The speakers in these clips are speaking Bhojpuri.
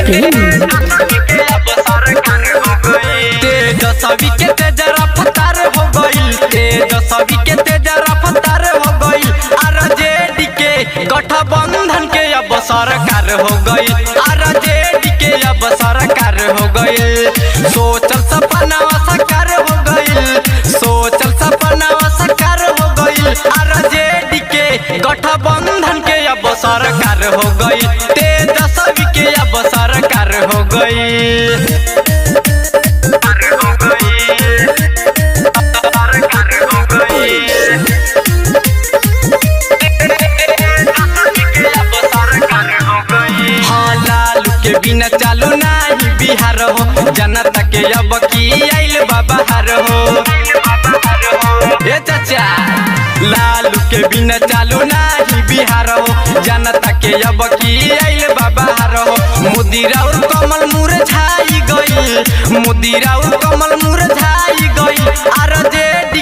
तेजस्वी के तेज रफ्तार हो गइल, तेजस्वी के तेज रफ्तार हो गइल। आरजेडी के गठबंधन के अब सरकार हो गइल, आरजेडी के अब सरकार हो गइल। सोचल सपना साकार हो गइल, सोचल सपना साकार हो गइल। आरजेडी के गठबंधन के अब सरकार हो गइल, तेजस्वी के अब सरकार हो गइल। बिना चालू नहीं बिहार हो, जनता के अब की आइल बाहर हो। ए चाचा लालू के बिना चालू नहीं बिहार हो, जनता के अब की आइल बाहर हो। मोदी राउर कमल मुरझाई गइल, मोदी राउर कमल मुरझाई गइल। आरजेडी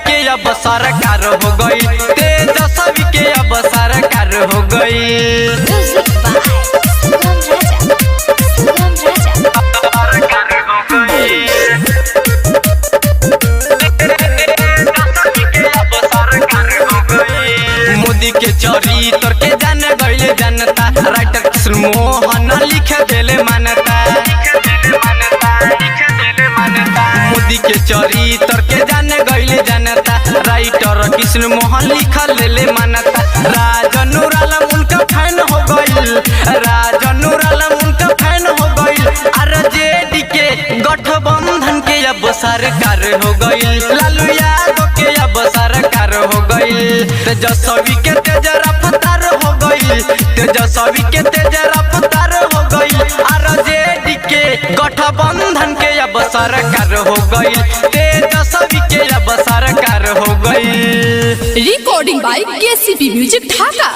के अब सरकार हो गइल, तेजस्वी के अब सरकार हो गइल। मोदी के चरित्र के जान गइले जनता, राइटर कृष्ण मोहन लिख देले मानता। मोदी के चरित्र के जान गइले जनता, राइटर कृष्ण मोहन लिख देले मानता। राजनूर आलम उनका फैन हो गइल, राजनूर आलम उनका फैन हो गइल। आरजेडी के गठबंधन के अब सरकार हो गइल, लालू यादव के अब सरकार हो गइल। तेजस्वी के तेज रफ्तार हो गइल, तेजस्वी के तेज रफ्तार हो गइल। आरजेडी के गठबंधन के अब सरकार हो गइल, तेजस्वी के अब सरकार हो गइल। Recording by KCP music Dhaka.